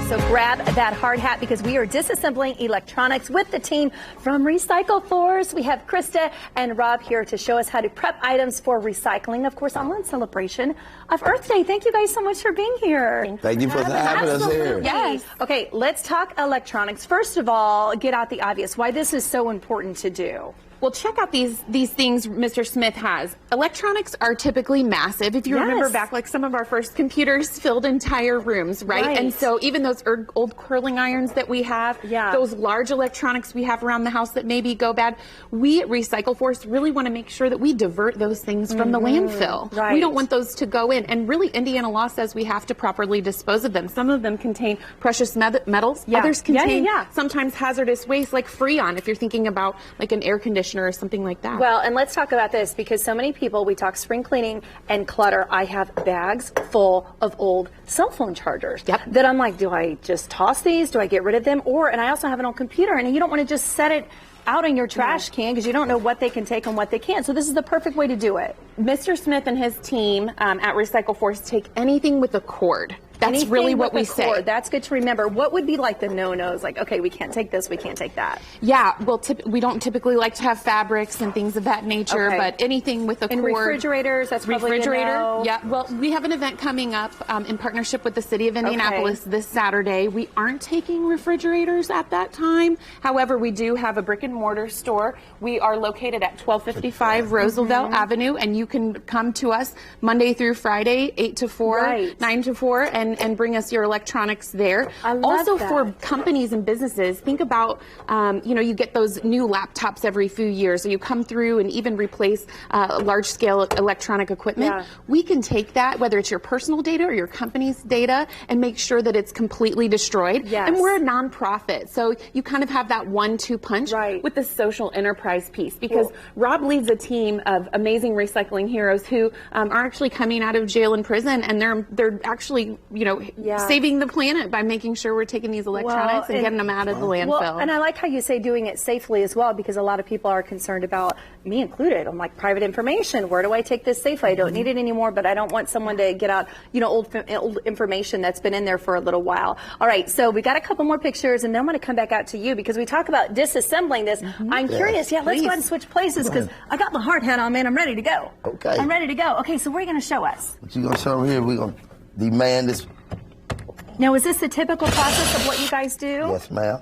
So grab that hard hat because we are disassembling electronics with the team from Recycle Force. We have Krista and Rob here to show us how to prep items for recycling, of course, all in celebration of Earth Day. Thank you guys so much for being here. Thank you for having us here. Yes. Okay, let's talk electronics. First of all, get out the obvious, why this is so important to do. Well, check out these things Mr. Smith has. Electronics are typically massive. If you remember back, like some of our first computers filled entire rooms, right? And so even those old curling irons that we have, those large electronics we have around the house that maybe go bad, we at Recycle Force really want to make sure that we divert those things from the landfill. We don't want those to go in. And really, Indiana law says we have to properly dispose of them. Some of them contain precious metals. Others contain sometimes hazardous waste like Freon, if you're thinking about like an air conditioner or something like that. Well, and let's talk about this because so many people, we talk spring cleaning and clutter. I have bags full of old cell phone chargers that I'm like, do I just toss these? Do I get rid of them? And I also have an old computer, and you don't want to just set it out in your trash can because you don't know what they can take and what they can't. So this is the perfect way to do it. Mr. Smith and his team at Recycle Force take anything with a cord. That's really what we say. That's good to remember. What would be like the no-nos? Like, okay, we can't take this, we can't take that. Yeah, well, we don't typically like to have fabrics and things of that nature, but anything with a cord. And refrigerators, that's probably a no. Yeah, well, we have an event coming up in partnership with the City of Indianapolis this Saturday. We aren't taking refrigerators at that time. However, we do have a brick and mortar store. We are located at 1255 Roosevelt Avenue, and you can come to us Monday through Friday, 8 to 4, 9 to 4, and bring us your electronics there. Also for companies and businesses, think about, you get those new laptops every few years, or you come through and even replace large scale electronic equipment. We can take that, whether it's your personal data or your company's data, and make sure that it's completely destroyed. And we're a nonprofit, so you kind of have that 1-2 punch with the social enterprise piece, because Rob leads a team of amazing recycling heroes who are actually coming out of jail and prison, and they're actually saving the planet by making sure we're taking these electronics and getting them out of the landfill. Well, and I like how you say doing it safely as well, because a lot of people are concerned about, me included, I'm like, private information, where do I take this safely? I don't need it anymore, but I don't want someone to get out, old information that's been in there for a little while. All right, so we got a couple more pictures, and then I'm going to come back out to you, because we talk about disassembling this. I'm curious, let's go ahead and switch places, because I got my hard hat on, man. I'm ready to go. Okay. I'm ready to go. Okay, so what are you going to show us? What you going to show here? We're going to demand this. Now, is this the typical process of what you guys do? Yes, ma'am.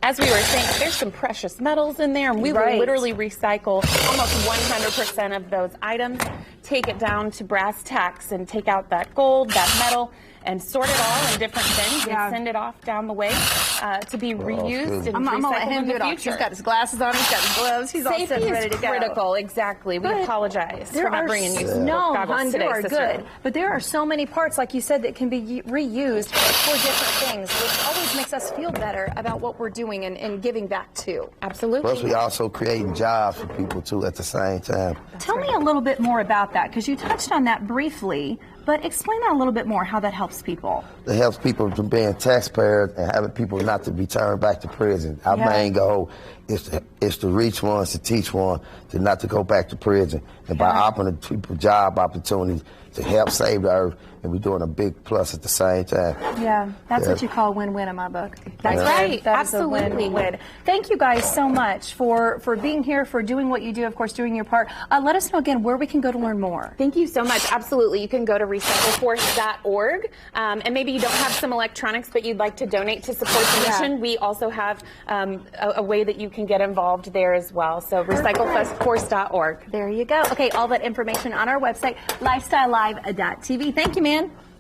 As we were saying, there's some precious metals in there, and we will literally recycle almost 100% of those items, take it down to brass tacks, and take out that gold, that metal, and sort it all in different bins and send it off down the way to be reused and recycled in the future. He's got his glasses on, he's got his gloves, he's all set ready to go. Critical, exactly. We apologize for not bringing you goggles today, sister. Good. But there are so many parts, like you said, that can be reused for different things, which always makes us feel better about what we're doing and giving back to. Absolutely. Plus, we also creating jobs for people, too, at the same time. Tell me a little bit more about that, because you touched on that briefly. But explain that a little bit more, how that helps people. It helps people from being taxpayers and having people not to be turned back to prison. Our main goal is to reach one, to teach one, to not to go back to prison. And by offering people job opportunities to help save the earth, and we're doing a big plus at the same time. Yeah, that's what you call a win-win in my book. That's right. That Absolutely. Is a win-win. Thank you guys so much for being here, for doing what you do, of course, doing your part. Let us know again where we can go to learn more. Thank you so much. Absolutely. You can go to recycleforce.org, and maybe you don't have some electronics, but you'd like to donate to support the mission. We also have a way that you can get involved there as well. So recycleforce.org. There you go. Okay, all that information on our website, Life.Style.Live.TV. Thank you, man.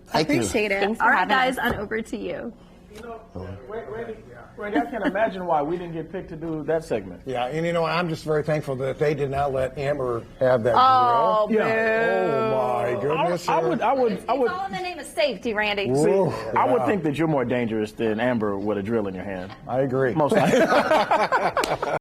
Thank you. Appreciate it. Thanks all for right, having guys, us. on over to you. Randy, I can't imagine why we didn't get picked to do that segment. Yeah, and I'm just very thankful that they did not let Amber have that Oh, drill. Yeah. Oh my goodness! I would. It's all in the name of safety, Randy. I would think that you're more dangerous than Amber with a drill in your hand. I agree. Most likely.